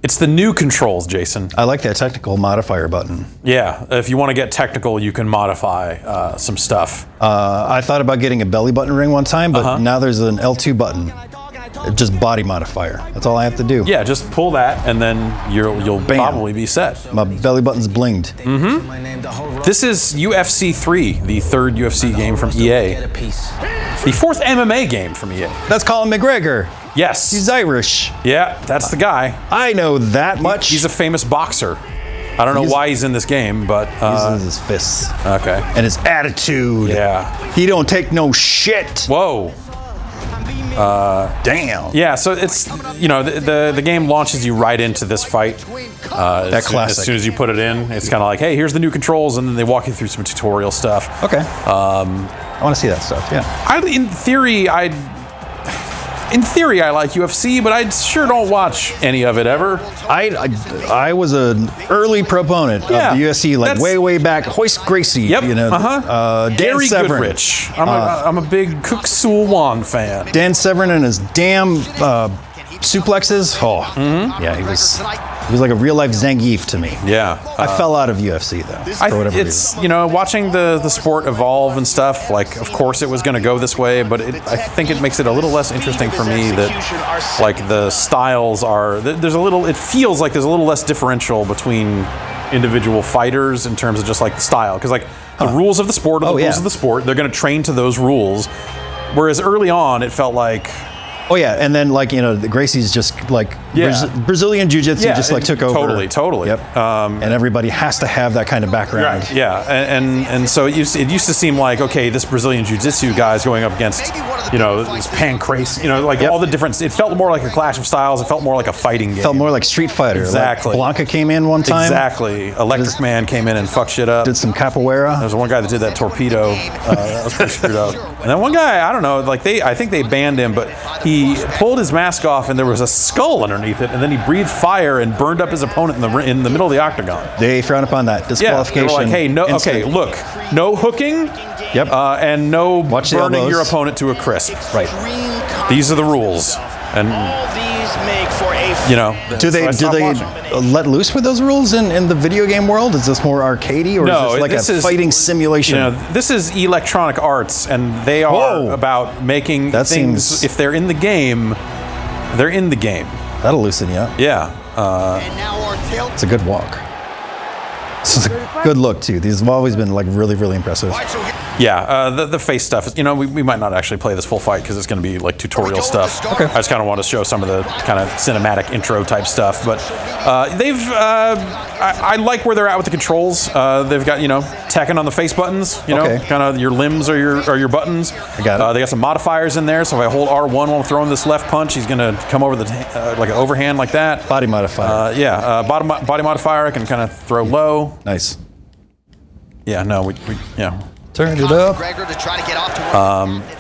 It's the new controls, Jason. I like that technical modifier button. Yeah, if you want to get technical, you can modify some stuff. I thought about getting a belly button ring one time, but now there's an L2 button. Just body modifier. That's all I have to do. Yeah, just pull that, and then you'll probably be set. My belly button's blinged. This is UFC 3, the third UFC game from EA. The fourth MMA game from EA. That's Colin McGregor. Yes. He's Irish. Yeah, that's the guy. I know that much. He's a famous boxer. I don't know why he's in this game, but... he uses his fists. Okay. And his attitude. Yeah. He don't take no shit. Whoa. Damn. Yeah, so it's, you know, the game launches you right into this fight. That classic. As soon as you put it in, it's kind of like, hey, here's the new controls, and then they walk you through some tutorial stuff. Okay. I want to see that stuff, yeah. In theory, I like UFC, but I sure don't watch any of it ever. I was an early proponent of the UFC, like way back. Hoist Gracie, you know. Dan Gary Severin. Goodrich. I'm a big Cook Sool Won fan. Dan Severin and his damn suplexes. Oh, yeah, he was like a real life Zangief to me. Yeah, I fell out of UFC though for whatever reason. You know, watching the sport evolve and stuff. Like, of course, it was going to go this way, but I think it makes it a little less interesting for me that, like, the styles are. There's a little. It feels like there's a little less differential between individual fighters in terms of just like the style, because like the rules of the sport are the rules of the sport. They're going to train to those rules, whereas early on it felt like. Oh yeah, and then like, you know, the Gracie's just like Brazilian Jiu-Jitsu just like took over. Totally. Yep. And everybody has to have that kind of background. Right. Yeah, and so it used to seem like, okay, this Brazilian Jiu-Jitsu guy is going up against, you know, this pancrase, you know, like all the different. It felt more like a clash of styles. It felt more like a fighting game. It felt more like Street Fighter. Exactly. Like Blanca came in one time. Exactly. Electric Man came in and fucked shit up. Did some capoeira. There's one guy that did that torpedo. That was pretty screwed up. And then one guy, I don't know, like I think they banned him, but he pulled his mask off and there was a skull underneath it, and then he breathed fire and burned up his opponent in the middle of the octagon. They frown upon that. Disqualification. Yeah, they were like, hey, no, okay, look, no hooking, and no burning your opponent to a crisp. Right. These are the rules, and you know. Do they let loose with those rules in the video game world? Is this more arcadey, or is this like a fighting simulation? You know, this is Electronic Arts, and they are about making things. If they're in the game, they're in the game. That'll loosen you up. Yeah. It's a good walk. This is a good look too. These have always been like really, really impressive. Yeah, the face stuff. You know, we might not actually play this full fight because it's going to be like tutorial stuff. Okay. I just kind of want to show some of the kind of cinematic intro type stuff. But I like where they're at with the controls. They've got, you know, Tekken on the face buttons. You know, kind of your limbs are your buttons. I got it. They got some modifiers in there. So if I hold R1 while I'm throwing this left punch, he's going to come over the like an overhand like that. Body modifier. Body modifier. I can kind of throw low. Nice. Yeah. No. Turn it up.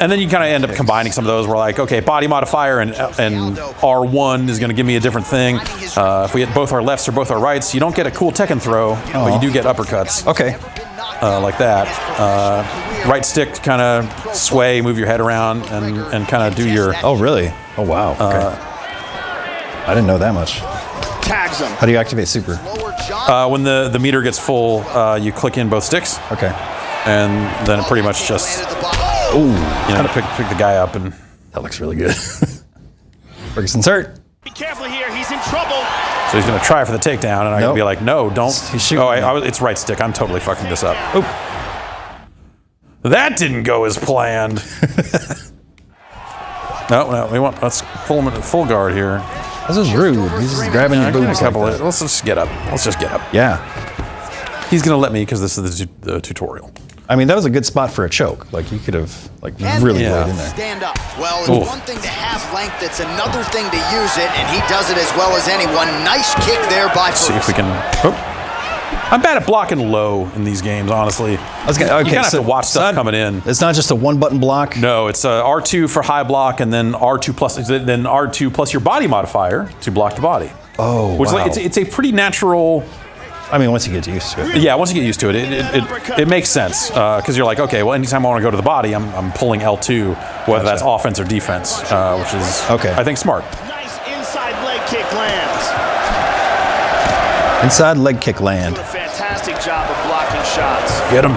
And then you kind of end up combining some of those. We're like, okay, body modifier and R1 is going to give me a different thing. If we hit both our lefts or both our rights, you don't get a cool Tekken throw, but you do get uppercuts. Okay. Like that. Right stick to kind of sway, move your head around, and kind of do your... Oh, really? Oh, wow. Okay. I didn't know that much. Tags him. How do you activate super? When the meter gets full, you click in both sticks. Okay. And then it pretty much just, pick the guy up, and that looks really good. Ferguson's hurt. Be careful here, he's in trouble. So he's gonna try for the takedown, and I'm gonna be like, no, don't. He's shooting. It's right stick. I'm totally fucking this up. Oop. That didn't go as planned. No, let's pull him into full guard here. This is rude. He's just grabbing your boobs. Let's just get up. Yeah. He's gonna let me because this is the tutorial. I mean, that was a good spot for a choke. Like, he could have really laid in there. Stand up. Well, it's one thing to have length, it's another thing to use it, and he does it as well as anyone. Nice kick there by Ferguson. See if we can. I'm bad at blocking low in these games, honestly. You kind of have to watch stuff coming in. It's not just a one-button block? No, it's R2 for high block, and then R2 plus your body modifier to block the body. Oh, Which wow. It's a pretty natural... I mean, once you get used to it. Yeah, once you get used to it, it makes sense. Because you're like, okay, well, anytime I want to go to the body, I'm pulling L2, whether that's offense or defense, which is, I think, smart. Nice inside leg kick lands. Inside leg kick land. A fantastic job of blocking shots. Get him.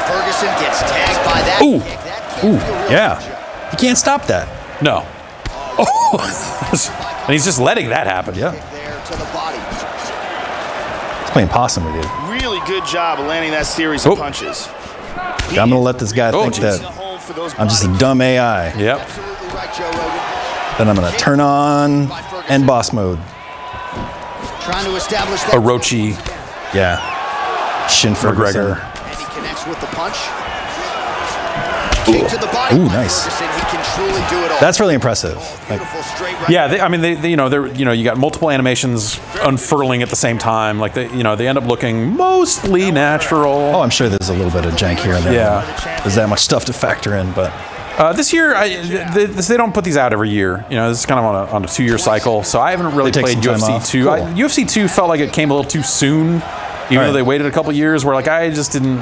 Ferguson gets tagged by that Ooh. kick. That can't Ooh, feel real yeah. good. You can't stop that. No. Oh. And he's just letting that happen. Yeah. Kick there to the body. He's playing possum with you. Really good job of landing that series of punches. I'm going to let this guy think geez. that Home for those I'm just a body dumb AI. Yep. Absolutely right, Joe Rogan. Then I'm going to turn on end boss mode. Trying to establish that. Orochi. Yeah. Shin Ferguson. McGregor. And he connects with the punch. Kick to the body. Ooh, by nice. Ferguson. He can truly do it all. That's really impressive. Like, Beautiful straight right. Yeah, I mean, you got multiple animations unfurling at the same time. Like they end up looking mostly natural. oh, I'm sure there's a little bit of jank here and there. Yeah. There's that much stuff to factor in, but This year, they don't put these out every year. This is kind of on a 2-year cycle. So I haven't really They take played some time UFC off. 2. Cool. UFC 2 felt like it came a little too soon, even Right. though they waited a couple years. Where like I just didn't.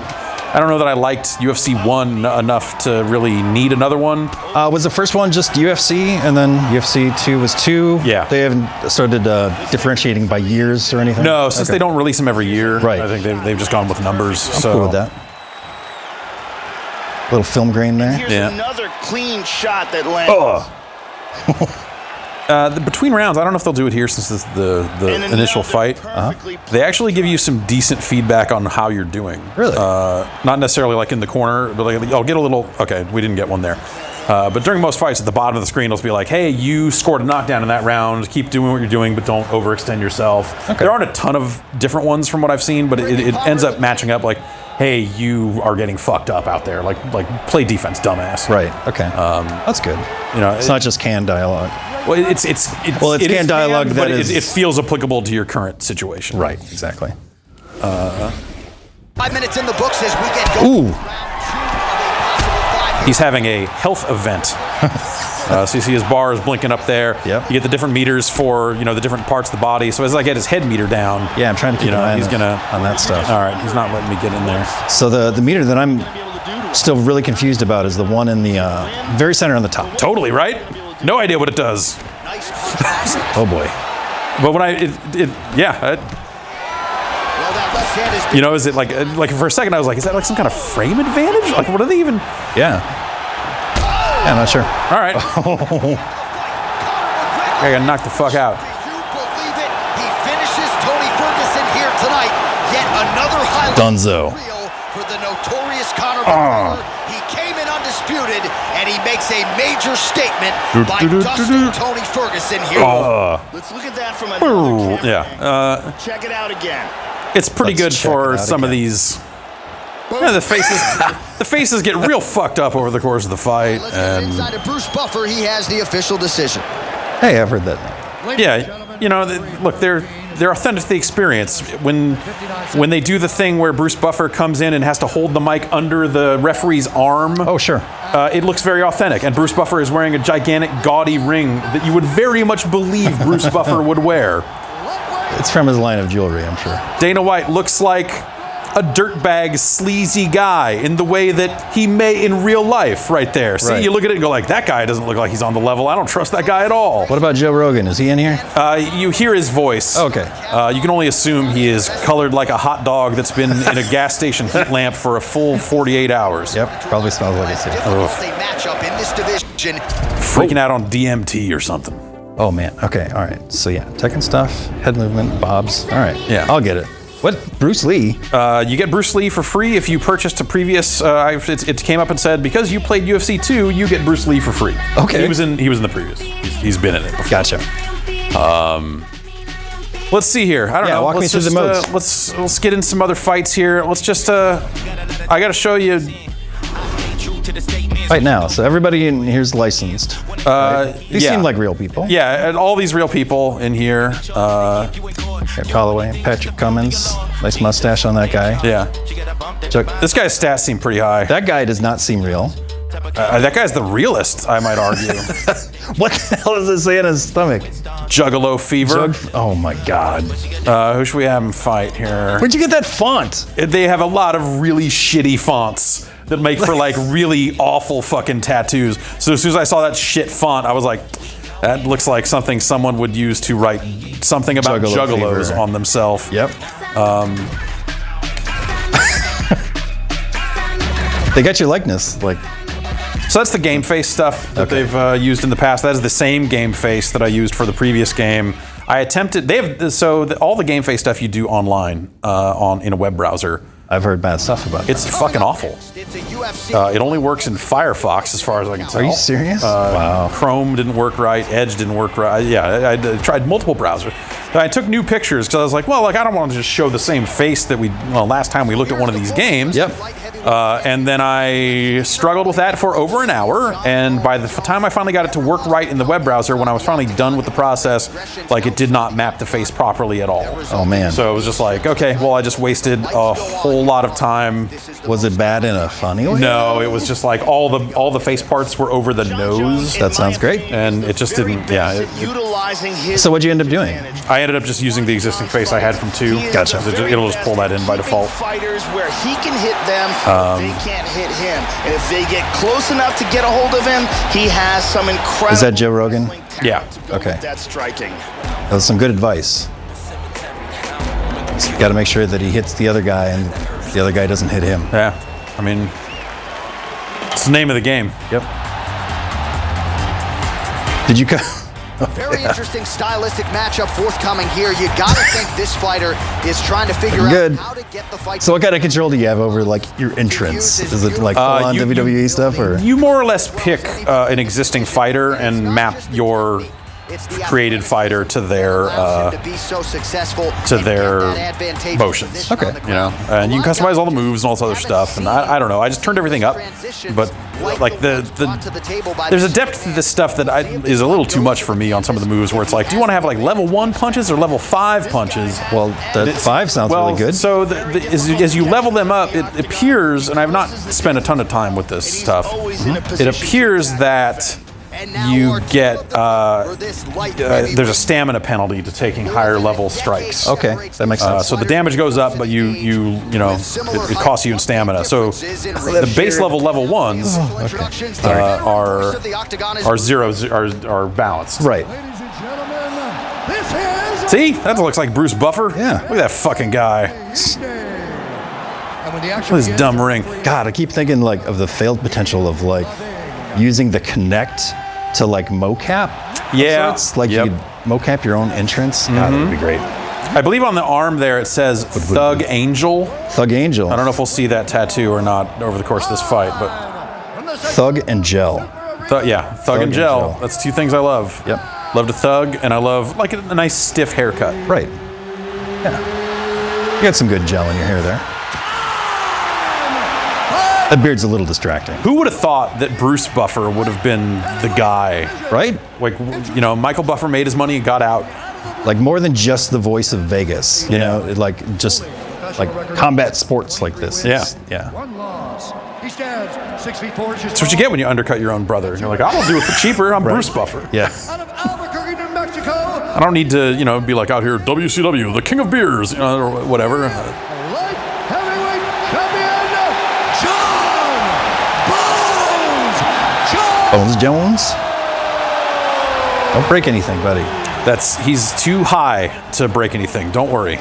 I don't know that I liked UFC 1 enough to really need another one. was the first one just UFC, and then UFC 2 was 2? Yeah. They haven't started differentiating by years or anything? No, since Okay. they don't release them every year. Right. I think they've just gone with numbers. I'm so cool with that. Little film grain there. Here's Yeah. another clean shot that lands. Between rounds, I don't know if they'll do it here since this is the And initial another fight. perfectly They actually give you some decent feedback on how you're doing. Really? Not necessarily like in the corner, but like, I'll get a little. Okay, we didn't get one there. But during most fights, at the bottom of the screen, it'll be like, "Hey, you scored a knockdown in that round. Keep doing what you're doing, but don't overextend yourself." Okay. There aren't a ton of different ones from what I've seen, but it ends up matching up. Like, "Hey, you are getting fucked up out there. Like play defense, dumbass." Right. Okay. That's good. It's not just canned dialogue. Well, it's Well, it's it is canned dialogue canned, that but is- it feels applicable to your current situation. Right. Exactly. 5 minutes in the books as we get going. Ooh. He's having a health event. So you see his bars blinking up there. Yep. You get the different meters for the different parts of the body. So as I get his head meter down, Yeah, I'm trying to keep an eye he's on, gonna on that stuff. All right, he's not letting me get in there. So the meter that I'm still really confused about is the one in the very center on the top. Totally right. No idea what it does. Nice punch. Oh boy. But when Well, that left hand is is it like for a second I was like, is that like some kind of frame advantage? Like what are they even? Yeah. Yeah, I'm not sure. All right. I got knocked the fuck out. You believe it? He finishes Tony Ferguson here tonight. Yet another highlight Dunzo. reel for the notorious Conor McGregor. He came in undisputed, and he makes a major statement by dusting Tony Ferguson here. Let's look at that from another camera. Yeah. Check it out again. It's pretty Let's good check for it out some of again. these. The faces get real fucked up over the course of the fight, Let's get and inside of Bruce Buffer. He has the official decision. Hey, I've heard that. look, they're authentic to the experience. When they do the thing where Bruce Buffer comes in and has to hold the mic under the referee's arm, Oh, sure. it looks very authentic. And Bruce Buffer is wearing a gigantic, gaudy ring that you would very much believe Bruce Buffer would wear. It's from his line of jewelry, I'm sure. Dana White looks like a dirtbag, sleazy guy in the way that he may in real life right there. See, Right. you look at it and go like, that guy doesn't look like he's on the level. I don't trust that guy at all. What about Joe Rogan? Is he in here? You hear his voice. Okay. You can only assume he is colored like a hot dog that's been in a gas station heat lamp for a full 48 hours. Yep, probably smells like it too. Difficult matchup in this division. Freaking out on DMT or something. Oh man. Okay. All right. So yeah, tech and stuff, head movement, bobs. All right. Yeah. I'll get it. What? Bruce Lee? You get Bruce Lee for free if you purchased a previous. It came up and said because you played UFC 2, you get Bruce Lee for free. Okay. He was in the previous. He's been in it before. Gotcha. Let's see here. I don't know. walk me Let's through the just, modes. let's get in some other fights here. Let's just. I got to show you. Right now, so everybody in here's licensed. These yeah. seem like real people. Yeah, and all these real people in here. Got Holloway, Patrick Cummins, nice mustache on that guy. Yeah. Chuck, This guy's stats seem pretty high. that guy does not seem real. That guy's the realest, I might argue. What the hell does it say in his stomach? Juggalo fever. Oh my God. Who should we have him fight here? Where'd you get that font? They have a lot of really shitty fonts that make for like really awful fucking tattoos. So as soon as I saw that shit font, I was like, That looks like something someone would use to write something about juggalos fever. on themselves. Yep. They got your likeness, like. So that's the game face stuff that they've used in the past. That is the same game face that I used for the previous game. I attempted. All the game face stuff you do online in a web browser. I've heard bad stuff about it. It's fucking awful. It only works in Firefox, as far as I can tell. Are you serious? Wow. Chrome didn't work right. Edge didn't work right. Yeah, I tried multiple browsers. I took new pictures because I was like, well, I don't want to just show the same face that last time we looked at one of these games. Yep. And then I struggled with that for over an hour. And by the time I finally got it to work right in the web browser, when I was finally done with the process, it did not map the face properly at all. Oh, man. So it was just like, okay, well, I just wasted a whole lot of time. Was it bad in a funny way? No, it was just like all the face parts were over the nose. That sounds great. And it just didn't, So what'd you end up doing? I ended up just using the existing face I had from 2. Gotcha. It'll just pull that in by default. Fighters where he can hit them, they can't hit him. And if they get close enough to get a hold of him, he has some incredible. Is that Joe Rogan? Yeah. Okay. That's striking. That was some good advice. Got to make sure that he hits the other guy and the other guy doesn't hit him. Yeah. I mean, it's the name of the game. Yep. Did you Very interesting stylistic matchup forthcoming here. You gotta think this fighter is trying to figure out how to get the fight. So what kind of control do you have over your entrance? Is it like full-on WWE stuff, or? You more or less pick an existing fighter and map your created fighter to their motions. Okay. And you can customize all the moves and all this other stuff. And I don't know. I just turned everything up, but there's a depth to this stuff that is a little too much for me on some of the moves. Where it's like, do you want to have level 1 punches or level 5 punches? Well, that 5 sounds really good. So as you level them up, it appears, and I've not spent a ton of time with this stuff. It appears that you get there's a stamina penalty to taking higher level strikes. Okay, that makes sense. So the damage goes up, but it costs you in stamina. So the base level 1s are balanced. Right. See, that looks like Bruce Buffer. Yeah. Look at that fucking guy. Look at this dumb ring. God, I keep thinking of the failed potential of using the Kinect to mocap. Yeah. You mocap your own entrance. God, that would be great. I believe on the arm there it says Thug Angel. Thug Angel. I don't know if we'll see that tattoo or not over the course of this fight, but Thug and Gel. Thug and gel. That's 2 things I love. Yep. Love to thug, and I love a nice stiff haircut. Right. Yeah. You got some good gel in your hair there. That beard's a little distracting. Who would have thought that Bruce Buffer would have been the guy? Right? Michael Buffer made his money and got out. More than just the voice of Vegas. Just combat sports like this. Yeah. Yeah. He stands 6 feet 4 inches. That's what you get when you undercut your own brother. You're like, I'll do it for cheaper. I'm Bruce Buffer. Yeah. Out of Albuquerque, New Mexico. I don't need to, be like out here, WCW, the king of beers, or whatever. Light heavyweight champion, John Bones Jones. Don't break anything, buddy. He's too high to break anything. Don't worry.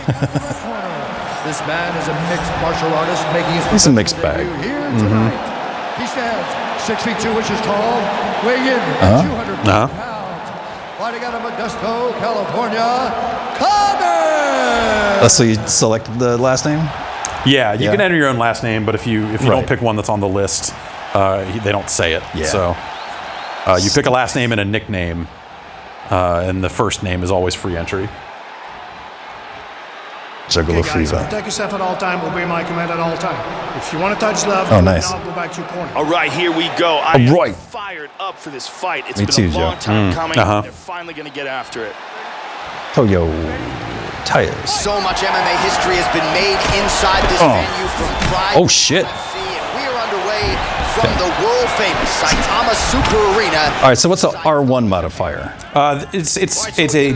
This man is a mixed martial artist making his He's a mixed bag. Here tonight. He stands 6 feet 2 inches tall, weighing in at 200 pounds. Fighting out of Modesto, California, Connor! So you selected the last name? Yeah, you can enter your own last name, but if you don't pick one that's on the list, they don't say it. Yeah. So you pick a last name and a nickname, and the first name is always free entry. Juggalo Frieza. Protect yourself at all time. Obey my command at all time. If you want to touch love, nice. now go back to your corner. All right, here we go. I am fired up for this fight. It's Me been too, a long Joe. time coming. They're finally going to get after it. Toyo Tires. So much MMA history has been made inside this venue from Pride. Oh, shit. We are underway from the world-famous Saitama Super Arena. All right, so what's the R1 modifier? It's a.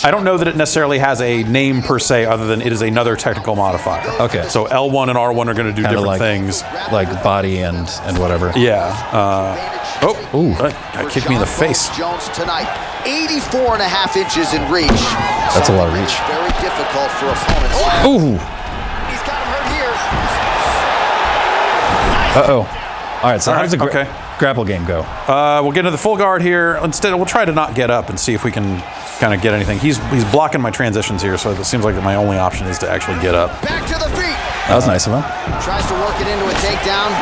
I don't know that it necessarily has a name per se, other than it is another technical modifier. Okay. So L1 and R1 are going to do Kinda different things. Like body and whatever. Yeah. Oh, guy kicked me in the face. Jones tonight, 84 and a half inches in reach. That's a lot of reach. Very difficult for opponents. Ooh. He's got him hurt here. Uh-oh. All right, so how does the okay. grapple game go? We'll get into the full guard here. Instead, we'll try to not get up and see if we can kind of get anything. He's blocking my transitions here, so it seems like my only option is to actually get up. Back to the feet. That was nice of him. Tries to work it into a takedown.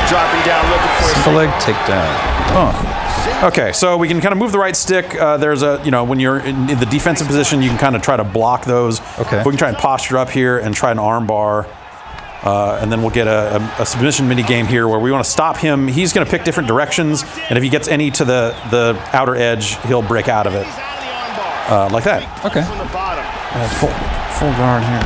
Dropping down, looking for Single leg takedown. Oh. Okay, so we can kind of move the right stick. There's a, when you're in the defensive position, you can kind of try to block those. Okay. We can try and posture up here and try an arm bar. And then we'll get a submission mini game here where we want to stop him. He's going to pick different directions, and if he gets any to the outer edge, he'll break out of it. Like that. Okay. Full guard here.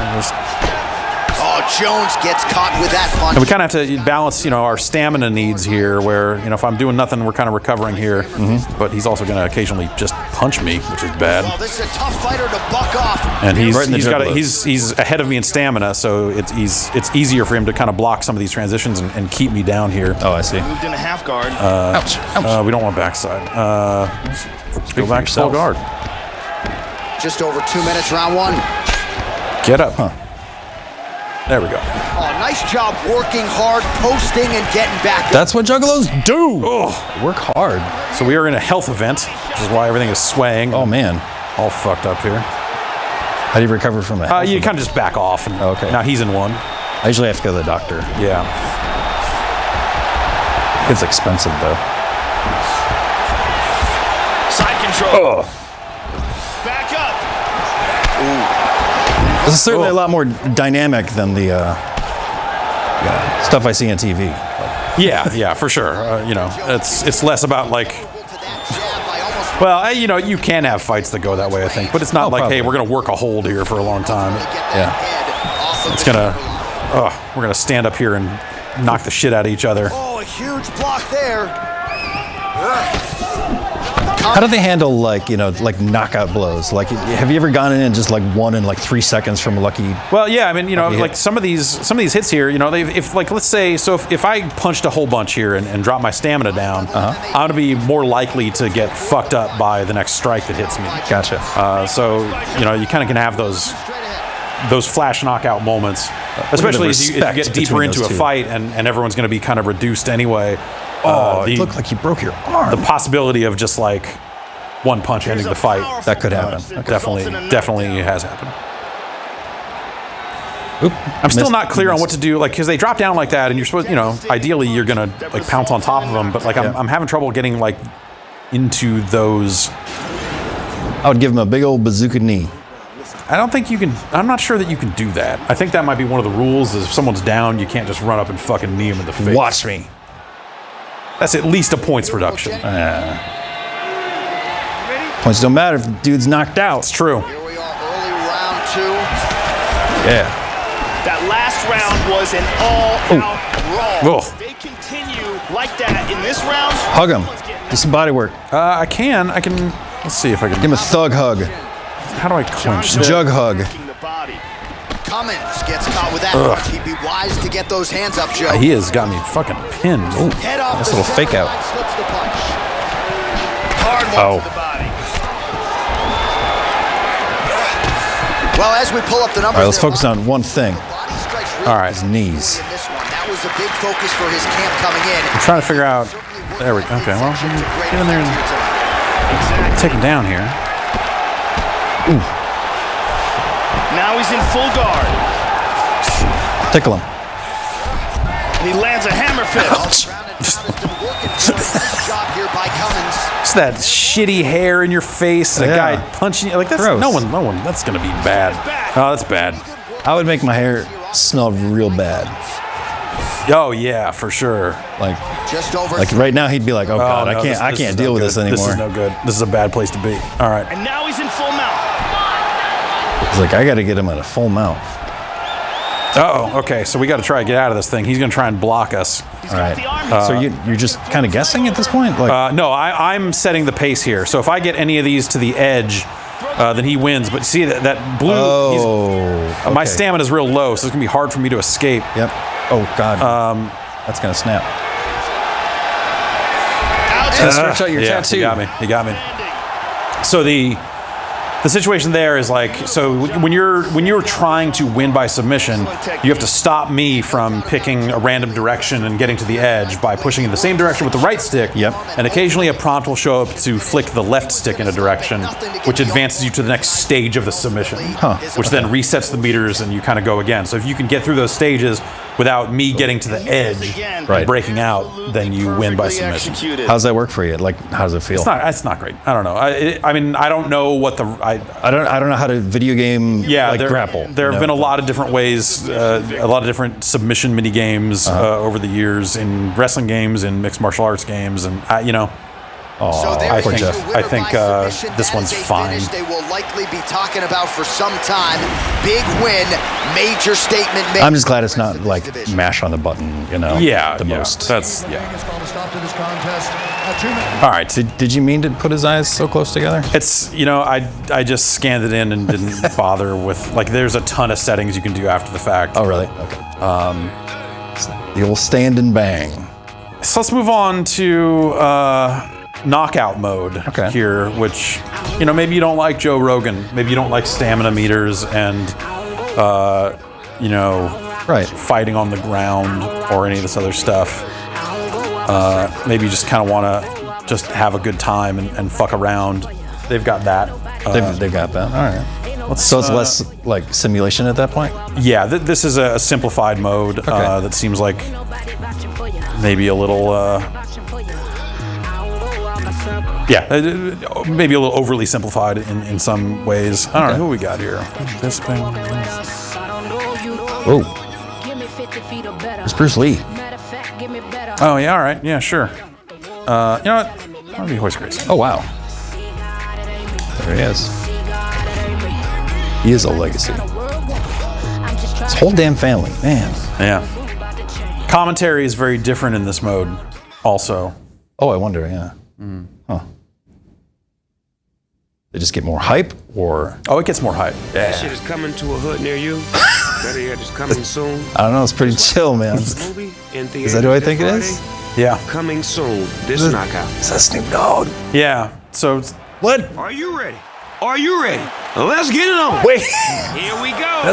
Oh, Jones gets caught with that punch. And we kind of have to balance, our stamina needs here where, if I'm doing nothing, we're kind of recovering here. But he's also going to occasionally just punch me, which is bad. Oh, this is a tough fighter to buck off. And he's Right he's ahead of me in stamina, so it's easier for him to kind of block some of these transitions and keep me down here. Oh, I see. Moved in a half guard. Ouch. Ouch. We don't want backside. Let's go back to full guard. Just over 2 minutes, round one. Get up. There we go. Oh, nice job working hard, posting, and getting back. That's what juggalos do. Oh. Work hard. So we are in a health event, which is why everything is swaying. Oh, man. All fucked up here. How do you recover from that? You kind of just back off. And okay. Now he's in one. I usually have to go to the doctor. Yeah. It's expensive, though. Side control. Back up. This is certainly a lot more dynamic than the stuff I see on TV. Yeah, for sure. It's less about like. Well, you can have fights that go that way, I think, but it's not like, probably. hey, we're gonna work a hold here for a long time. Yeah. It's gonna. We're gonna stand up here and knock the shit out of each other. Oh, a huge block there. How do they handle like knockout blows? Like, have you ever gone in and just like won in like 3 seconds from a lucky? Well, yeah, I mean, like hit? some of these hits here, if let's say, so if I punched a whole bunch here and drop my stamina down, I'm gonna be more likely to get fucked up by the next strike that hits me. Gotcha. So you kind of can have those flash knockout moments, especially as you get deeper into a fight and everyone's going to be kind of reduced anyway. It looked like you broke your arm. The possibility of just like one punch ending the fight. That could happen. Definitely has happened. Oop, I'm still not clear on what to do, like, because they drop down like that, and you're supposed, ideally you're gonna like pounce on top of them, but like I'm having trouble getting like into those. I would give him a big old bazooka knee. I don't think you can. I'm not sure that you can do that. I think that might be one of the rules. Is if someone's down, you can't just run up and fucking knee him in the face. Watch me. That's at least a points reduction. Points don't matter if the dude's knocked out. It's true. Here we are, early round two. Yeah. That last round was an all-out brawl. Oh. They continue like that in this round. Hug him. Do some body work. I can. Let's see if I can. Give him a thug hug. How do I clinch? Jug hug. The body. Cummins gets caught with that punch. He'd be wise to get those hands up, Joe. He has got me fucking pinned. Ooh. Head off Nice the little fake out. slips the punch. Hard one to the body. Well, as we pull up the numbers, All right, let's focus on one thing. Body strikes really All right. His knees. in this one. That was a big focus for his camp coming in. I'm trying to figure out. There we go. Okay, well, get in there and take him down here. Ooh. Now he's in full guard. Tickle him. And he lands a hammer fist. Nice job here by Cummins. It's that shitty hair in your face. A guy punching you. Like that's Gross. no one. That's gonna be bad. Oh, that's bad. I would make my hair smell real bad. Oh yeah, for sure. Like Just over. right now he'd be like, oh God, no, I can't is deal no with good. this anymore. This is no good. This is a bad place to be. All right. And now he's in full mount. He's like, I got to get him at a full mount. Oh, okay. So we got to try to get out of this thing. He's gonna try and block us. All right. So you're just kind of guessing at this point? Like, No, I'm setting the pace here. So if I get any of these to the edge, then he wins. But see that blue. My stamina is real low, so it's gonna be hard for me to escape. Yep. Oh God. That's gonna snap. Stretch out your tattoo. He got me. So the situation there is like, so when you're trying to win by submission, you have to stop me from picking a random direction and getting to the edge by pushing in the same direction with the right stick. Yep. And occasionally a prompt will show up to flick the left stick in a direction, which advances you to the next stage of the submission, which then resets the meters and you kind of go again. So if you can get through those stages without me getting to the edge and breaking out, then you win by submission. How does that work for you? Like, how does it feel? It's not great. I don't know. I mean, I don't know what the... I don't know how to video game grapple. There have been a lot of different ways, a lot of different submission mini games over the years in wrestling games, in mixed martial arts games, and I think this one's fine. They will likely be talking about for some time. Big win, major statement made. I'm just glad it's not like mash on the button, most. That's All right. Did you mean to put his eyes so close together? It's, I just scanned it in and didn't bother with, like, there's a ton of settings you can do after the fact. Oh, really? Okay. The old stand and bang. So let's move on to knockout mode here, which, maybe you don't like Joe Rogan. Maybe you don't like stamina meters and, fighting on the ground or any of this other stuff. Maybe you just kind of want to just have a good time and fuck around. They've got that. They've got that. All right. So it's less like simulation at that point? Yeah, this is a simplified mode that seems like maybe a little... maybe a little overly simplified in some ways. I don't know who we got here. Bisping. Oh. It's Bruce Lee. Oh, yeah, all right. Yeah, sure. You know what? I'm going to be Hoist Gracie. Oh, wow. There he is. He is a legacy. His whole damn family, man. Yeah. Commentary is very different in this mode also. Oh, I wonder, yeah. Huh. They just get more hype, or? Oh, it gets more hype. That shit is coming to a hood near you. Better yet, it's coming soon. I don't know, it's pretty chill, man. Is that who I think it is? Yeah. Coming soon, this knockout. Is that Snoop Dogg? Yeah, so... What? Are you ready? Are you ready? Let's get it on. Wait. Here we go.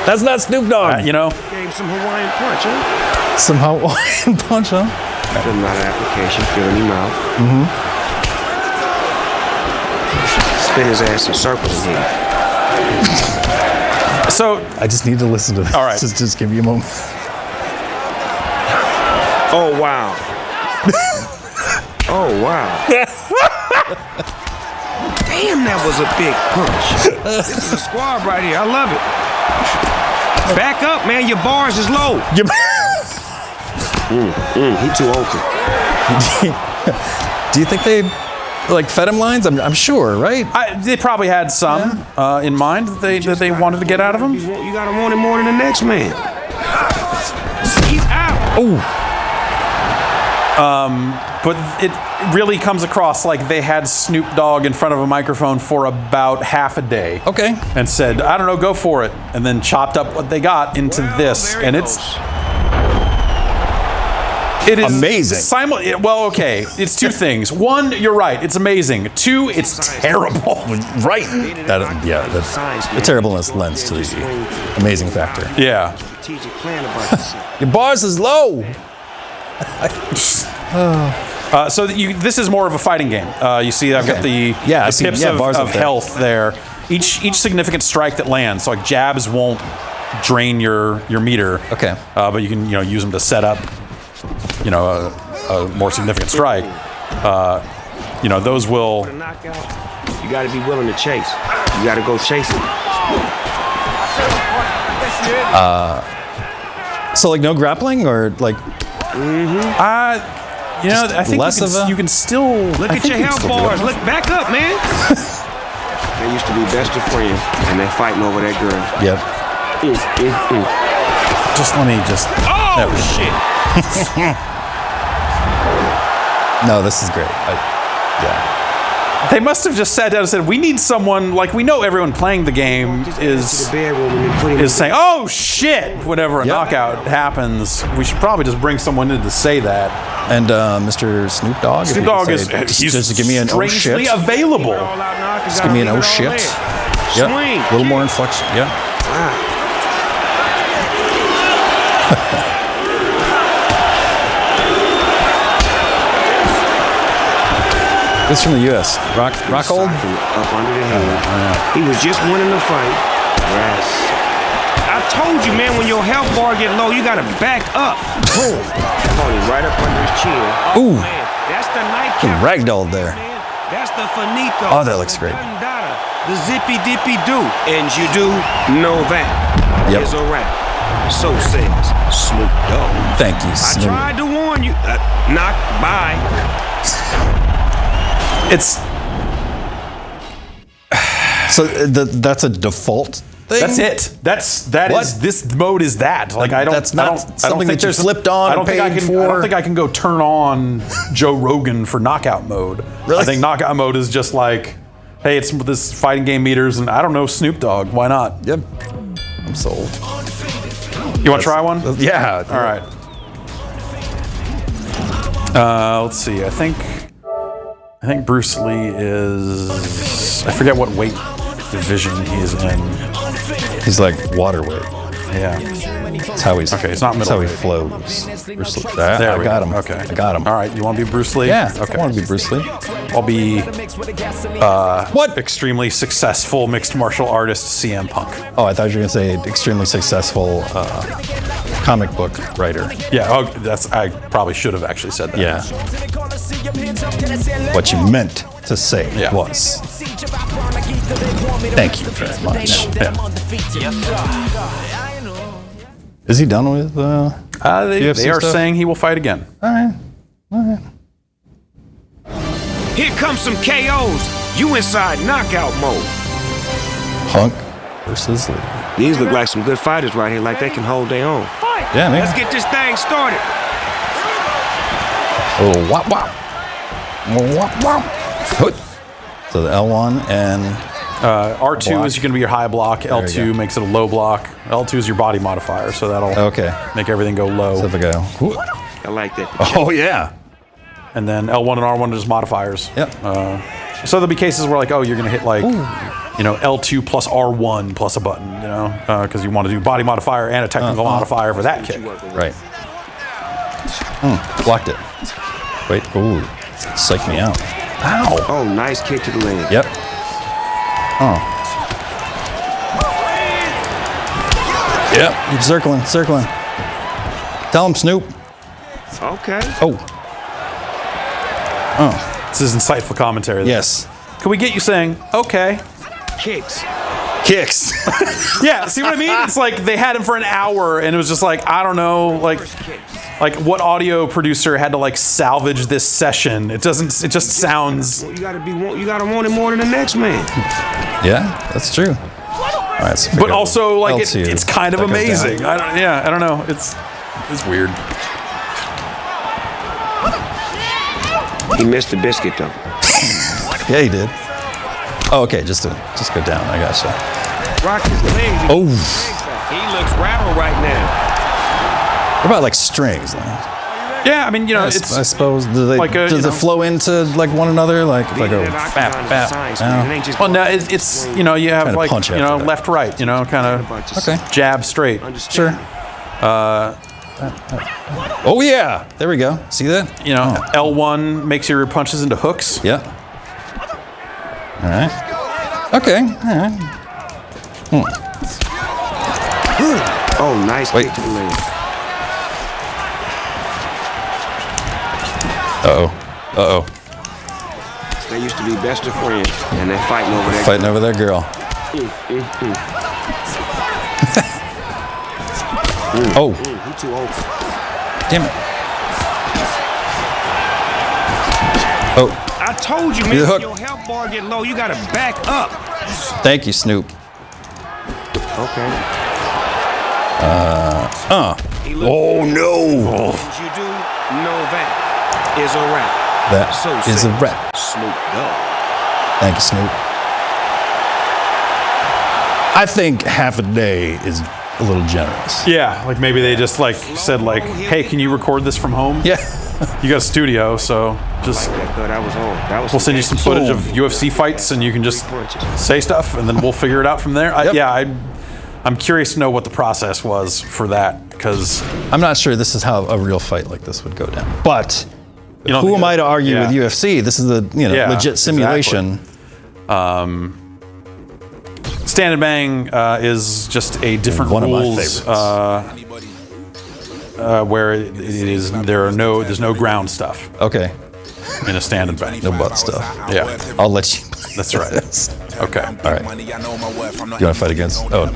That's not Snoop Dogg. Gave him some Hawaiian punch, huh? Some Hawaiian punch, huh? Fill him out an application, fill in your mouth. Spin his ass in circles again. So I just need to listen to this. All right. Just give me a moment. Oh, wow. Oh, wow. Damn, that was a big punch. This is a squad right here. I love it. Back up, man. Your bars is low. He too open. Do you think they fed him lines? I'm sure, right? They probably had some in mind that they wanted to get out of him. You gotta want it more than the next man. He's out. Oh. But it really comes across like they had Snoop Dogg in front of a microphone for about half a day. Okay. And said, I don't know, go for it. And then chopped up what they got into this. And it is amazing. It's two things. One, you're right, it's amazing. Two, it's terrible. Right. The terribleness lends to the amazing factor. Yeah. Your bars is low. This is more of a fighting game. You see, I've got the pips of health there. Each significant strike that lands, so like jabs won't drain your meter. Okay. But you can use them to set up a more significant strike. Those will. You got to be willing to chase. You got to go chase it. So no grappling or like. I think you can still look at your health bars. Look back up, man. They used to be best of friends, and they're fighting over that girl. Yep. Just let me just. Oh shit! No, this is great. They must have just sat down and said, we need someone, like, we know everyone playing the game is saying, oh, shit, whenever a knockout happens. We should probably just bring someone in to say that. And Mr. Snoop Dogg? Snoop Dogg is just give me an oh shit. available. Just give me an oh shit. Yep. A little more inflection. Yeah. Wow. This from the U.S. Rockhold? Up under the head. He was just winning the fight. Yes. I told you, man, when your health bar get low, you gotta back up. Boom. Right up under his chin. Ooh. Man, that's the nightcap. Ragdolled there. Man. That's the finito. Oh, that looks great. The zippy dippy do. And you do know that. Yep. It's a wrap. So says Snoop Dogg. Thank you, Snoop. I tried to warn you. Knock by. It's so that's a default thing. That's it. That is this mode is that. Like I don't. That's not I don't something think that you flipped on. I don't think I can. For. I don't think I can go turn on Joe Rogan for knockout mode. Really? I think knockout mode is just like, hey, it's this fighting game meters, and I don't know Snoop Dogg. Why not? Yep. I'm sold. You want to try one? Yeah. All right. Let's see. I think Bruce Lee is. I forget what weight division he is in. He's like waterweight. Yeah. That's how he's. Okay, it's not That's how he middleweight. flows. Bruce Lee. There I we got go. him. Okay. I got him. All right. You want to be Bruce Lee? Yeah. Okay. I want to be Bruce Lee. I'll be What? extremely successful mixed martial artist CM Punk. Oh, I thought you were going to say extremely successful comic book writer. Yeah, I probably should have actually said that. Yeah. What you meant to say was. Thank you very much. Yeah. Is he done with They UFC are stuff? saying he will fight again. All right. Here comes some KOs. You inside knockout mode. Punk versus Lee. These look like some good fighters right here, like they can hold their own. Yeah, man. Let's get this thing started. Oh, wop wop. Wop wop. Hoot. So the L1 and R2 block. is going to be your high block. you L2 go. makes it a low block. L2 is your body modifier, so that'll make everything go low. So if I go. Whoop. I like that. Oh yeah. And then L1 and R1 are just modifiers. Yep. So there'll be cases where like, oh, you're going to hit like, L2 plus R1 plus a button, because you want to do body modifier and a technical modifier for that kick. Right. Blocked it. Wait. Ooh. Psyched me out. Ow. Oh, nice kick to the leg. Yep. Oh. Yep. Keep circling. Tell him, Snoop. Okay. Oh. This is insightful commentary. Yes. Can we get you saying, okay? Kicks. Yeah, see what I mean? It's like they had him for an hour and it was just like, I don't know, like what audio producer had to like salvage this session? It just sounds. You gotta want it more than the next man. Yeah, that's true. All right, so But also like L2. it's kind of That goes amazing. down. I don't know. It's weird. He missed the biscuit though. Yeah, he did. Oh, okay, just go down. I gotcha. Rock his legs. Oh. He looks rattled right now. What about like strings? Yeah, I mean, I suppose does it flow into like one another? Like if I go bap bap. No. Well, no, it's you have Kinda like punch after that. left right, kind of Okay. jab straight. Sure. Oh yeah, there we go. See that? L1 makes your punches into hooks. Yeah. All right. Okay. All right. Oh, nice Wait. kick to the leg. Uh-oh. They used to be best of friends, and they're fighting over that. Fighting over that girl. Oh. He too old. Damn it. Oh. I told you, The man, hook. when your health bar get low, you gotta back up. Thank you, Snoop. Okay. Oh no. You do know that is a wrap. That So is a says wrap. Snoop Dogg. Thank you, Snoop. I think half a day is a little generous. Yeah, like maybe they just like said like, hey, can you record this from home? Yeah. You got a studio, so just we'll send you some footage of UFC fights, and you can just say stuff, and then we'll figure it out from there. Yep. I'm curious to know what the process was for that, because I'm not sure this is how a real fight like this would go down. But who am I to argue yeah. with UFC? This is a legit simulation. Exactly. Stand and Bang is just a different One rules, of my favorites. Where there's no ground stuff Okay. in a Stand and Bang. No butt stuff. Yeah, I'll let you. that's right. Okay. All right. You want to fight against? Oh.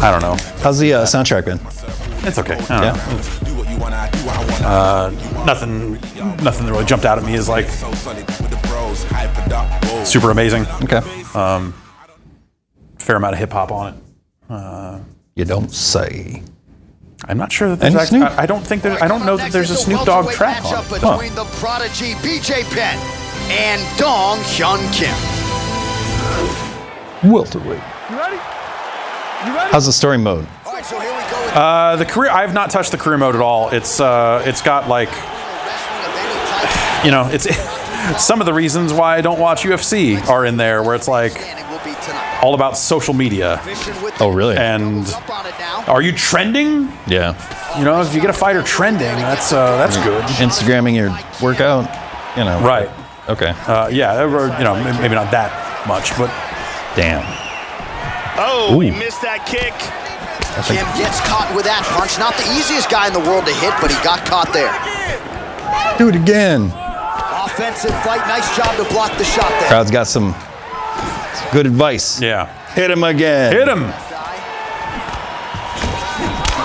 I don't know. How's the soundtrack been? It's okay. I don't know. Nothing that really jumped out at me is like super amazing. Okay. Fair amount of hip hop on it. You don't say. I'm not sure that there's Any actually. Snoop? I don't know that there's a Snoop Dogg track on it. Between the prodigy BJ Penn and Dong Hyun Kim. Welterweight. You ready? How's the story mode? All right, so here we go. The career. I have not touched the career mode at all. It's got like, it's some of the reasons why I don't watch UFC are in there, where it's like all about social media. Oh, really? And are you trending? Yeah. If you get a fighter trending, that's good. Instagramming your workout, Right. Okay. Yeah. Or, maybe not that much, but Damn. Oh, he Ooh. missed that kick. Kim gets caught with that punch. Not the easiest guy in the world to hit, but he got caught there. Do it again. Offensive fight. Nice job to block the shot there. Crowd's got some good advice. yeah. Hit him again. Hit him.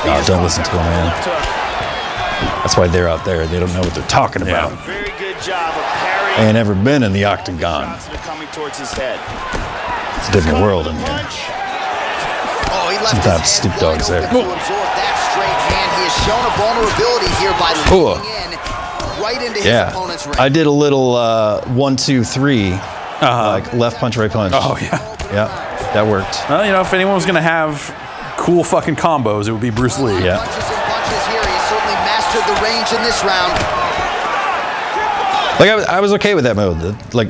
Oh, don't listen to him, man. That's why they're out there. They don't know what they're talking about. Very good job of parrying. They ain't never been in the octagon. Coming towards his head. It's a different world in here. Oh, he left Sometimes his Snoop hand Dogg's wide there. open to absorb that straight hand. He has shown a vulnerability here by Ooh. leaning in right into his Yeah. opponent's ring. I did a little 1, 2, 3, like left punch, right punch. Oh yeah. Yeah, that worked. Well, if anyone was gonna have cool fucking combos, it would be Bruce Lee. Yeah. Punches and punches here. He certainly mastered the range in this round. Like I was okay with that mode. Throwing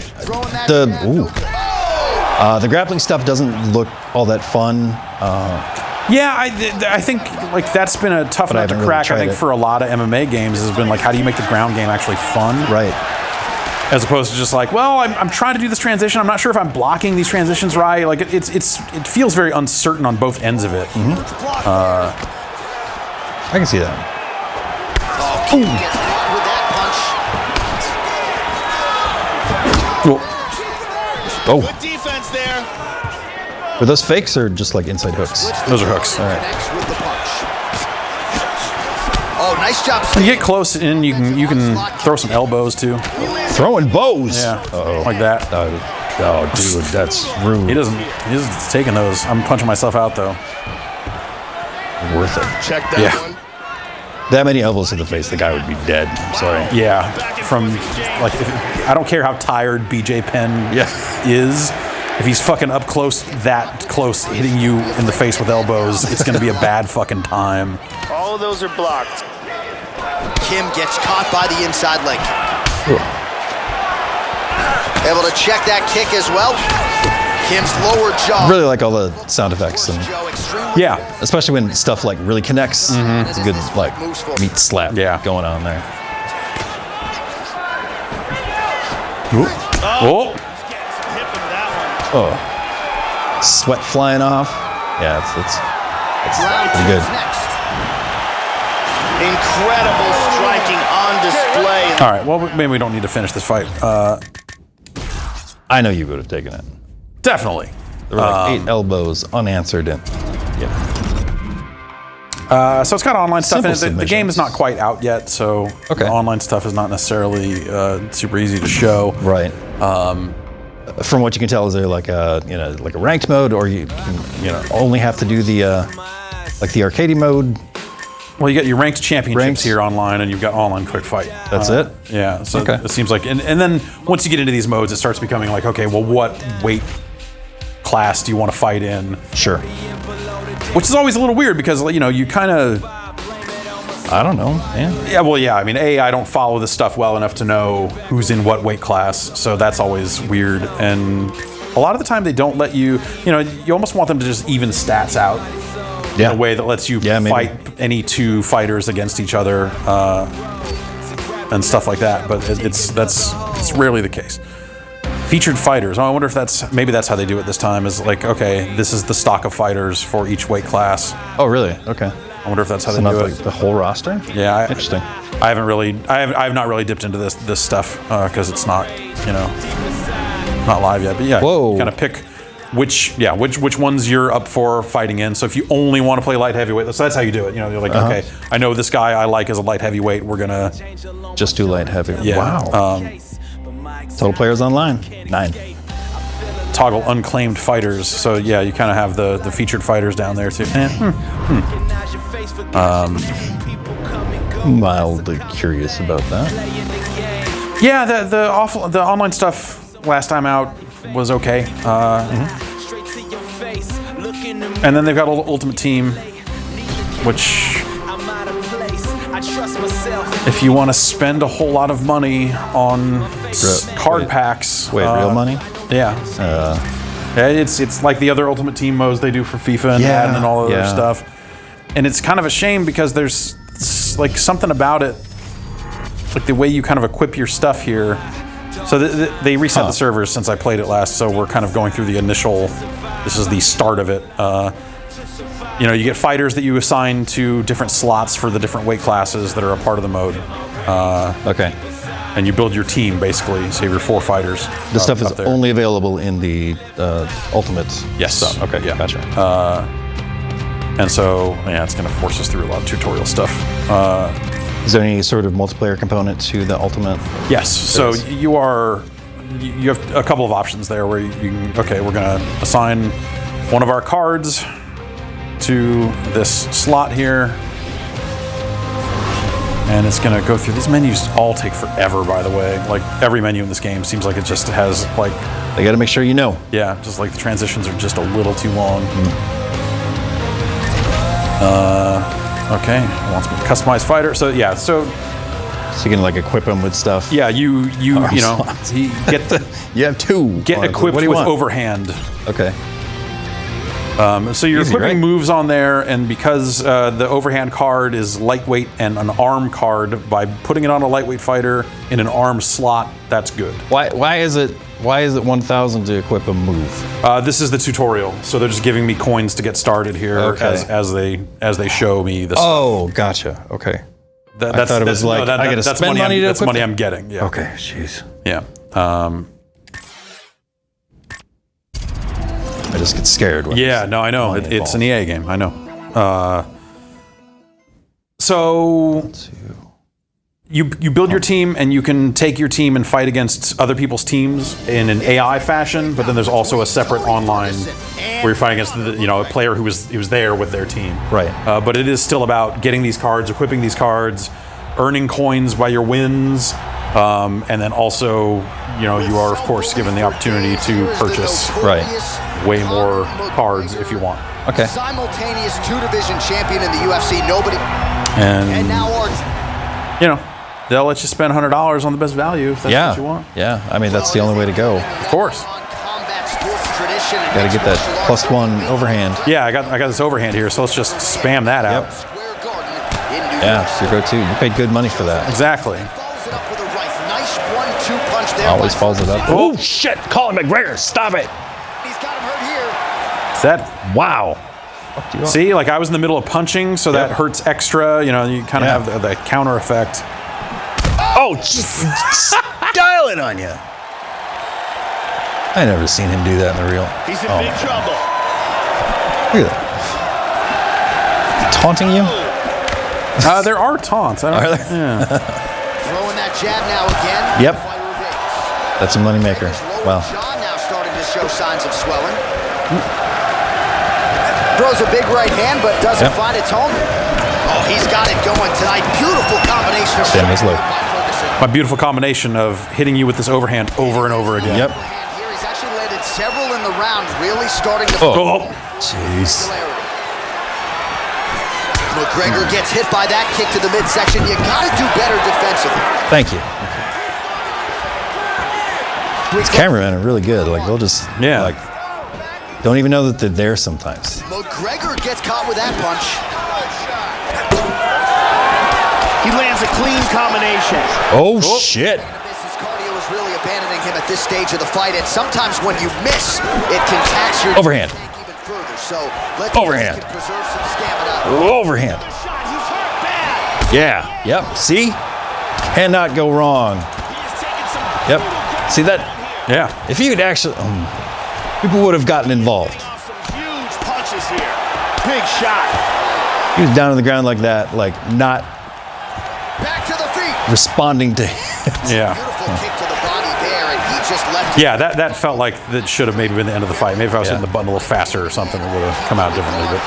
that jab. The grappling stuff doesn't look all that fun. Yeah, I think like that's been a tough But I nut to haven't really crack. I tried think it. for a lot of MMA games has been like, how do you make the ground game actually fun? Right. As opposed to just like, well, I'm trying to do this transition. I'm not sure if I'm blocking these transitions right. Like it feels very uncertain on both ends of it. I can see that. Oh, Kim gets caught with that punch. Oh, Good defense there. were those fakes or just like inside hooks? Those are hooks. All right. Connects with the punch. Oh, nice job. When you get close in, you can throw some elbows too. Throwing bows. Yeah, Uh-oh. like that. Oh, dude, that's rude. He's taking those. I'm punching myself out though. Worth it. Check that Yeah. one. That many elbows to the face, the guy would be dead. I'm sorry. Yeah, from like I don't care how tired BJ Penn is. If he's fucking up close, that close, hitting you in the face with elbows, it's gonna be a bad fucking time. All of those are blocked. Kim gets caught by the inside leg. Ooh. Able to check that kick as well. Kim's lower jaw. Really like all the sound effects, and Joe extremely Yeah, especially when stuff like really connects. It's a good like meat slap Yeah. going on there. Oh, Oh, sweat flying off. Yeah, it's Round pretty two good. is next. Incredible striking on display. all right. Well, maybe we don't need to finish this fight. I know you would have taken it. Definitely. There were like 8 elbows unanswered, and yeah. So it's got online stuff in it. Simple The game is submissions. not quite out yet, so Okay. the online stuff is not necessarily super easy to show. Right. From what you can tell, is there like a like a ranked mode, or you can only have to do the like the arcade mode? Well, you got your ranked championships here online, and you've got online quick fight. That's it? Yeah, so it seems like, and then once you get into these modes, it starts becoming like, okay, well, what weight class do you want to fight in? Sure. Which is always a little weird because, you know, you kind of... I don't know, man. Yeah, well, yeah, I mean, I don't follow this stuff well enough to know who's in what weight class, so that's always weird, and a lot of the time they don't let you, you know, you almost want them to just even stats out. In a way that lets you fight any two fighters against each other and stuff like that, but it's rarely the case. Featured fighters. Oh, I wonder if maybe that's how they do it this time. Is like, okay, this is the stock of fighters for each weight class. Oh, really? Okay. I wonder if that's how they do like it. The whole roster? Yeah. Interesting. I have not really dipped into this stuff because it's not, you know, not live yet. But yeah, you kind of pick which ones you're up for fighting in. So if you only want to play light heavyweight, so that's how you do it. You know, you're like, okay, I know this guy I like as a light heavyweight. We're gonna just do light heavyweight. Yeah. Wow. Total players online 9. Toggle unclaimed fighters. So yeah, you kind of have the featured fighters down there too. Mildly curious about that. Yeah, the online stuff last time out was okay. And then they've got Ultimate Team, which if you want to spend a whole lot of money on card packs. Real money? Yeah. It's like the other Ultimate Team modes they do for FIFA and Madden and all of their stuff. And it's kind of a shame because there's like something about it, like the way you kind of equip your stuff here. So they reset the servers since I played it last, so we're kind of going through the initial, this is the start of it. You know, you get fighters that you assign to different slots for the different weight classes that are a part of the mode. Okay. And you build your team, basically, so you have your 4 fighters. This stuff is only available in the Ultimate stuff. Okay, yeah. Gotcha. And so, yeah, it's going to force us through a lot of tutorial stuff. Is there any sort of multiplayer component to the Ultimate? Yes. So you have a couple of options there where you can, okay, we're going to assign one of our cards to this slot here. And it's going to go through, these menus all take forever, by the way. Like every menu in this game seems like it just has like... They got to make sure you know. Yeah, just like the transitions are just a little too long. Okay, it wants me to customize fighter. So yeah, so you can like equip them with stuff. Yeah, you know, you have 2. Get equipped with overhand. Okay. So you're equipping moves on there, and because the overhand card is lightweight and an arm card, by putting it on a lightweight fighter in an arm slot, that's good. Why is it 1,000 to equip a move? This is the tutorial, so they're just giving me coins to get started here as they show me this. Oh, gotcha. Okay. I thought it was like I got to spend money to that's money I'm getting. Yeah. Okay. Jeez. Yeah. I just get scared. Yeah, no, I know. It's an EA game. I know. So you build your team, and you can take your team and fight against other people's teams in an AI fashion. But then there's also a separate online where you're fighting against a player who was there with their team. Right. But it is still about getting these cards, equipping these cards, earning coins by your wins, and then also you are of course given the opportunity to purchase way more cards if you want. Okay. Simultaneous 2-division champion in the UFC. Nobody. And now they'll let you spend $100 on the best value if that's what you want. Yeah. I mean, that's the only way to go. Of course. Got to get that +1 overhand. Yeah, I got this overhand here, so let's just spam that out. Yeah, it's your go-to. You paid good money for that. Exactly. Always follows it up. Oh shit! Colin McGregor, stop it! He's got him hurt here. Is that wow? See, like I was in the middle of punching, so that hurts extra. You kind of have the counter effect. Oh, just dial it on you. I never seen him do that in the real. He's in big trouble. Look at that. Taunting you? There are taunts. Are there? Yeah. Throwing that jab now again. Yep. That's a moneymaker. Wow. John now starting to show signs of swelling. Throws a big right hand, but doesn't find its home. Oh, he's got it going tonight. Beautiful combination of Damn, he's low. My beautiful combination of hitting you with this overhand over and over again. Yep. Here he's actually landed several in the round, really starting to... Oh. Jeez. McGregor gets hit by that kick to the midsection. You got to do better defensively. Thank you. These cameramen are really good. Like, they'll just, like, don't even know that they're there sometimes. McGregor gets caught with that punch. He lands a clean combination. Oh, shit. His cardio is really abandoning him at this stage of the fight, and sometimes when you miss, it can tax your overhand. tank even further. So let's Overhand. preserve some stamina. Overhand. Yeah. Yep. See? Cannot go wrong. Yep. See that? Yeah. If you could actually, people would have gotten involved. Huge punches here. Big shot. He was down on the ground like that, like not Back to the feet. responding to. Yeah. Beautiful kick to the body there, and he just left. Yeah, that felt like that should have maybe been the end of the fight. Maybe if I was hitting the button a little faster or something, it would have come out differently. But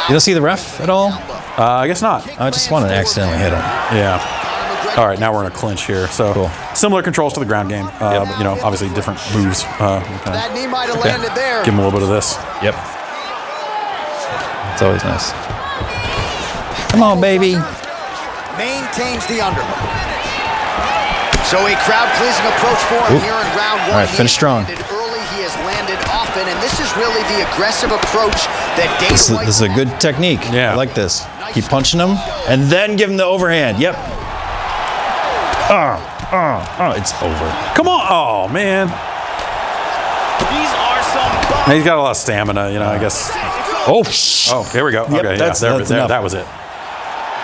You don't see the ref at all? I guess not. I just wanted to accidentally hit him. Yeah. All right, now we're in a clinch here. So Cool. similar controls to the ground game, but obviously different moves. That knee might have landed there. Give him a little bit of this. Yep. It's always nice. Come on, baby. Maintains the underhook. So a crowd-pleasing approach for him here in round one. All right, finish strong. He has landed early, he has landed often, and this is really the aggressive approach that Dana This White is a good technique. Yeah. I like this. Keep punching him, and then give him the overhand. Yep. It's over. Come on. Oh, man. These are some He's got a lot of stamina, I guess. Oh, Oh, here we go. Yep, Okay, that's enough. that was it.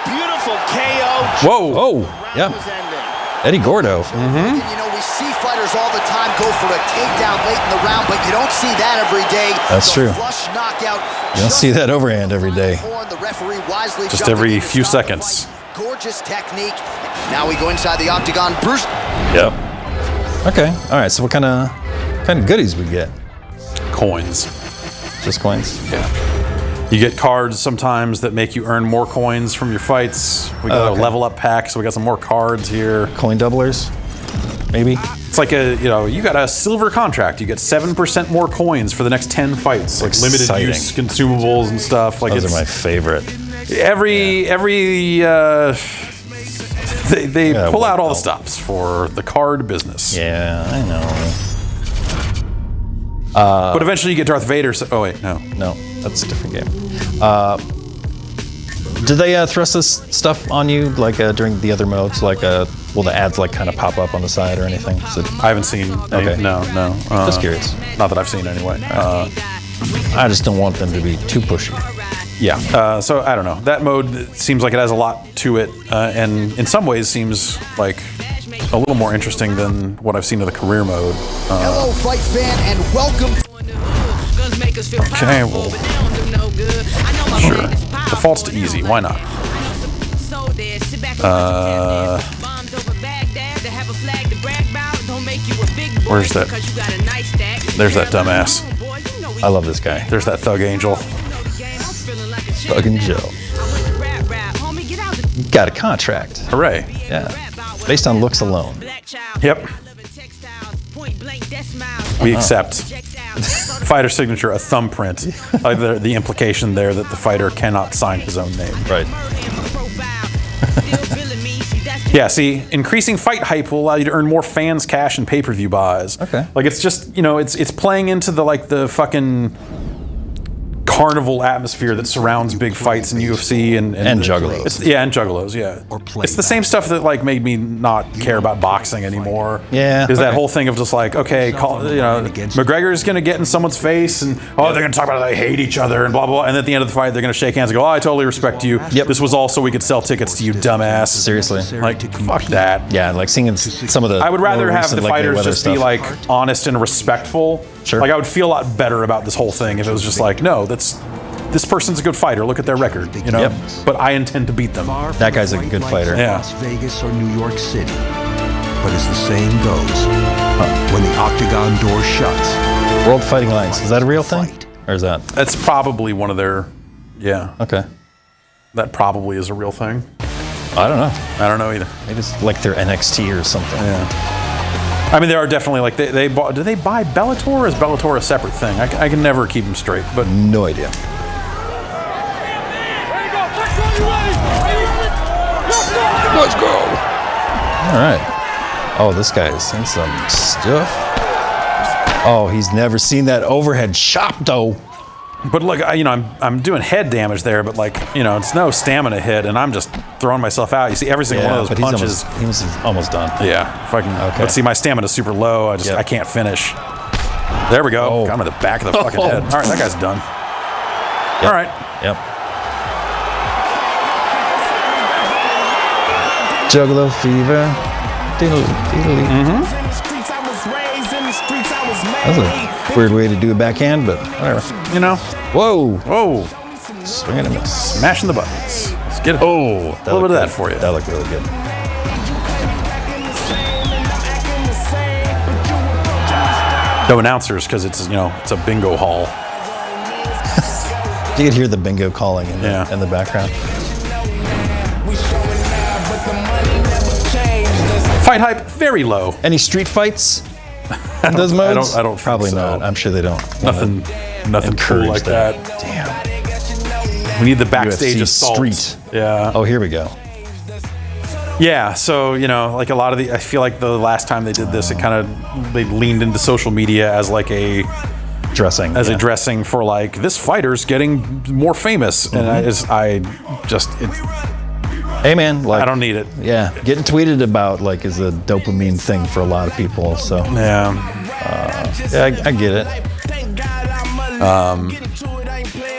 beautiful KO. Whoa. Oh, yeah. Was ending. Eddie Gordo. And, we see fighters all the time go for a takedown late in the round, but you don't see that every day. That's The true. Flush knockout. You don't see that overhand every day. The referee wisely Just jumping every in to few stop the seconds. fight. Gorgeous technique. Now we go inside the octagon. Bruce. Yep. Okay. All right. So what kind of goodies we get? Coins. Just coins. Yeah. You get cards sometimes that make you earn more coins from your fights. We got a level up pack, so we got some more cards here. Coin doublers, maybe. It's like you got a silver contract. You get 7% more coins for the next 10 fights. Like limited Exciting. use consumables and stuff. Like Those are my favorite. they pull out all the well. stops for the card business. Yeah, I know. But eventually you get Darth Vader. Oh wait, no. No, that's a different game. Did they thrust this stuff on you like during the other modes? Like, will the ads like kind of pop up on the side or anything? I haven't seen. Okay. No. Just curious. Not that I've seen anyway. I just don't want them to be too pushy. Yeah. So I don't know. That mode seems like it has a lot to it, and in some ways seems like a little more interesting than what I've seen of the career mode. Hello, fight fan, and welcome. Okay, well, sure. Defaults to easy. Why not? Where's that? There's that dumbass. I love this guy. There's that thug angel. Fucking Joe. Got a contract. Hooray. Yeah. Based on looks alone. Yep. We accept. Fighter signature, a thumbprint. Like the implication there that the fighter cannot sign his own name. Right. Yeah, see, increasing fight hype will allow you to earn more fans, cash, and pay-per-view buys. Okay. Like it's just, it's playing into the fucking carnival atmosphere that surrounds big fights in UFC and juggalos. And juggalos, yeah. It's the same stuff that made me not care about boxing anymore. Yeah. Is that whole thing of just McGregor's gonna get in someone's face and they're gonna talk about how they hate each other and blah blah, and at the end of the fight they're gonna shake hands and go, I totally respect you. Yep. This was all so we could sell tickets to you, dumbass. Seriously. Like, fuck that. Yeah, like seeing some of the. I would rather more have recent, the fighters Mayweather just be stuff. honest and respectful. Sure. Like I would feel a lot better about this whole thing if it was just no, this person's a good fighter. Look at their record, Yep. But I intend to beat them. That guy's a good fighter. Yeah. Las Vegas or New York City. But as the saying goes, when the octagon door shuts, World Fighting Alliance. Is that a real thing? Or is that? That's probably one of their, yeah. Okay. That probably is a real thing. I don't know. I don't know either. Maybe it's like their NXT or something. Yeah. I mean, there are definitely like they bought. Do they buy Bellator? Or is Bellator a separate thing? I can never keep them straight. But No idea. Let's go. All right. Oh, this guy's seen some stuff. Oh, he's never seen that overhead chop though. But look, I'm doing head damage there, but like, it's no stamina hit, and I'm just throwing myself out. You see every single one of those punches. He's almost done. Yeah, if I can. Okay. Let's see, my stamina's super low. I can't finish. There we go. Oh. Got him in the back of the fucking head. All right, that guy's done. Yep. All right. Yep. Juggalo fever. That's a weird way to do a backhand, but whatever. Whoa. Whoa. Swing and a miss. Smashing the buttons. Let's get it. Oh, a little bit of that for you. That looked really good. No announcers because it's it's a bingo hall. You could hear the bingo calling in the background. Fight hype very low. Any street fights in those modes? I don't Probably think so. not. I'm sure they don't. Nothing cool like that. Damn. We need the backstage UFC assault. street. Yeah. Oh, here we go. Yeah, so like a lot of I feel like the last time they did this, they leaned into social media as like a dressing, a dressing for like this fighter's getting more famous, and hey man, like I don't need it. Yeah, getting tweeted about like is a dopamine thing for a lot of people. So yeah, I get it.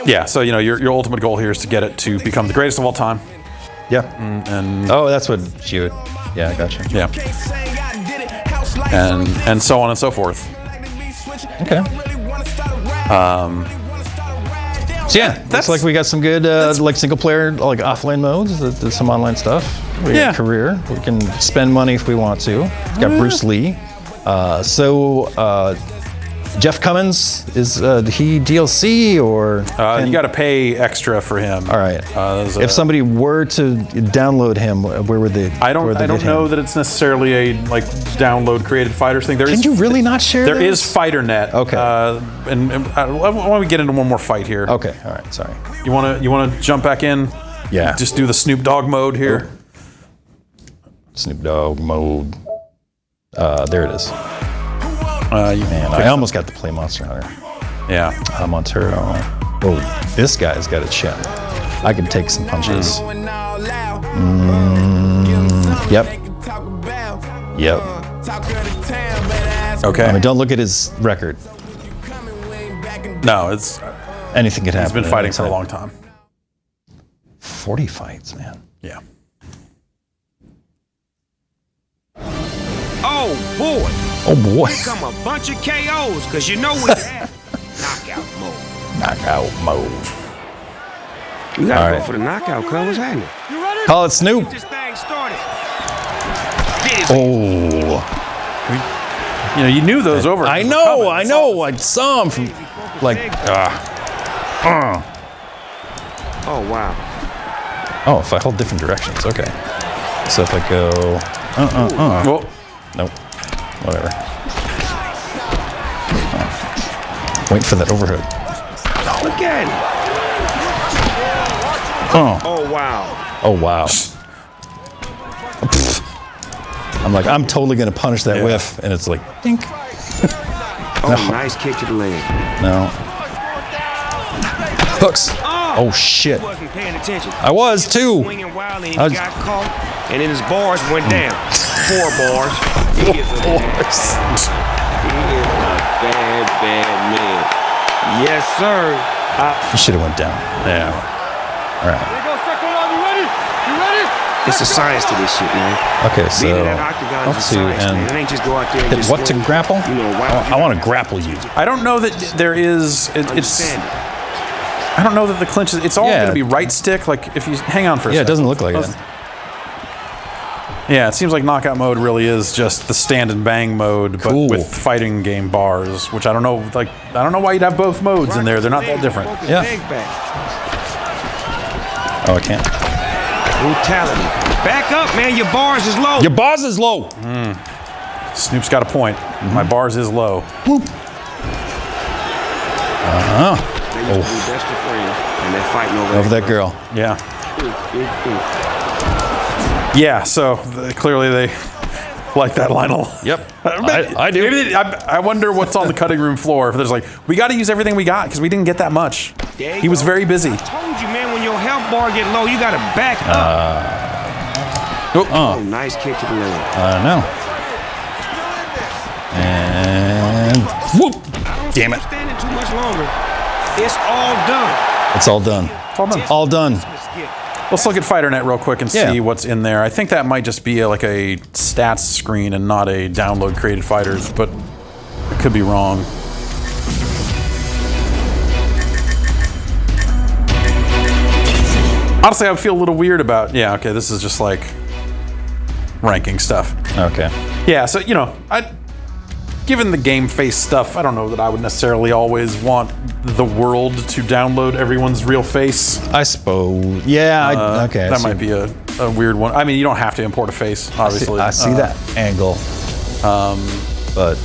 Yeah, so your ultimate goal here is to get it to become the greatest of all time. Yeah. And oh, that's what she would. Yeah, I gotcha. Yeah. And so on and so forth. Okay. So yeah, looks like we got some good like single player like offline modes. There's some online stuff. We got career. We can spend money if we want to. Got Bruce Lee. Jeff Cummins, is he DLC or? You got to pay extra for him. All right. If somebody were to download him, where would they? I don't know that it's necessarily a like download created fighters thing. Can you really not share? There is FighterNet. Okay. And why don't we get into one more fight here? Okay. All right. Sorry. You wanna jump back in? Yeah. Just do the Snoop Dogg mode here. Oh. Snoop Dogg mode. There it is. Man, I almost got to play Monster Hunter. Yeah. Montero. Oh, this guy's got a chin. I can take some punches. Yep. Yep. Okay. I mean, don't look at his record. No, it's anything could happen. He's been fighting for a long time. 40 fights, man. Yeah. Oh boy. Oh boy. Here come a bunch of KOs, because we have knockout mode. Knockout mode. You gotta go for the knockout, cuz. What's happening? You ready? Call it Snoop. Get this thing started. Oh. You knew those over. I know. I saw him from like. Oh wow. Oh, if I hold different directions, okay. So if I go. Well, nope. Whatever. Wait for that overhook. Look at it. Oh wow. Oh wow. I'm totally gonna punish that whiff, and it's like dink. Nice kick to the leg. No. Hooks. Oh shit. He wasn't paying attention. I was too. Swinging wild and he got caught, and then his bars went down. 4 bars. He is a bad man. Yes, sir. He should have went down. Yeah. All right. It's a science to this shit, man. Okay, so Being in that octagon is a science, man. It ain't just go out there and hit just what to grapple? I want to grapple you. I don't know that there is. It's. I don't know that the clinch is. It's all going to be right stick. Like if you hang on for a second. Yeah, it doesn't look like it. Yeah, it seems like knockout mode really is just the stand and bang mode, but with fighting game bars, which I don't know. Like I don't know why you'd have both modes in there. They're not that different. Yeah. Oh, I can't. Brutality. Back up, man. Your bars is low. Your bars is low. Snoop's got a point. My bars is low. Whoop. They used to be best of friends, and they're fighting over that girl. Yeah. Yeah, so clearly they like that line a lot. Yep. I do. Maybe I wonder what's on the cutting room floor. If there's like, we got to use everything we got because we didn't get that much. He was very busy. I told you, man, when your health bar get low, you got to back up. Oh, Nice kick to the leg. I know. And whoop! Damn it! Standing too much longer. It's all done. It's all done. All done. Let's look at FighterNet real quick and see what's in there. I think that might just be like a stats screen and not a download created fighters, but I could be wrong. Honestly, I would feel a little weird about, okay, this is just like ranking stuff. Okay. Yeah, so, given the game face stuff, I don't know that I would necessarily always want the world to download everyone's real face. I suppose. Yeah, okay. That might be a weird one. I mean, you don't have to import a face, obviously. I see that angle. But,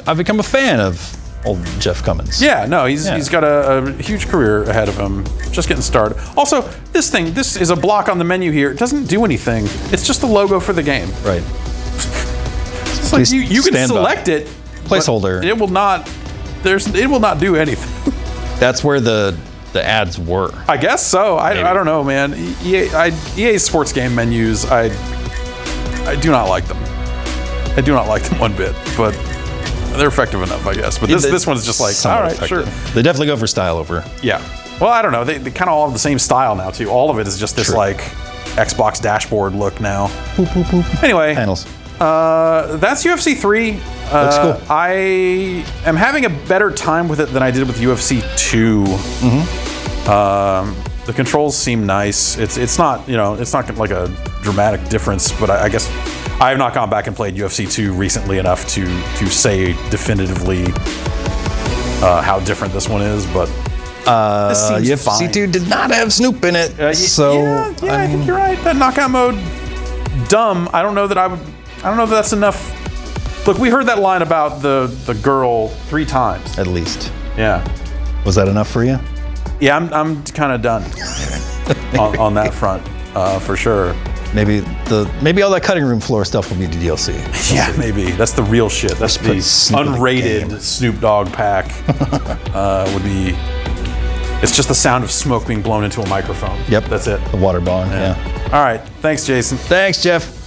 I've become a fan of old Jeff Cummins. Yeah, no, he's got a huge career ahead of him. Just getting started. Also, this is a block on the menu here. It doesn't do anything. It's just the logo for the game. Right. It's like you can select it. Placeholder. It will not. It will not do anything. That's where the ads were. I guess so. I don't know, man. EA sports game menus. I do not like them. I do not like them one bit. But they're effective enough, I guess. But this one's just like, all right, effective. sure. They definitely go for style over. Yeah. Well, I don't know. They kind of all have the same style now too. All of it is just this like Xbox dashboard look now. Boop, boop, boop. Anyway. Panels. That's UFC 3. Looks cool. I am having a better time with it than I did with UFC 2. The controls seem nice. It's not it's not like a dramatic difference, but I guess I have not gone back and played UFC 2 recently enough to say definitively how different this one is. But this seems UFC fine. 2 did not have Snoop in it, I think you're right. That knockout mode, dumb. I don't know that that's enough. Look, we heard that line about the girl 3 times. At least. Yeah. Was that enough for you? Yeah, I'm kind of done on that front, for sure. Maybe all that cutting room floor stuff will be the DLC. Yeah, maybe. That's the real shit. That's the unrated Snoop Dogg pack. Would be. It's just the sound of smoke being blown into a microphone. Yep. That's it. The water bong. Yeah. All right. Thanks, Jason. Thanks, Jeff.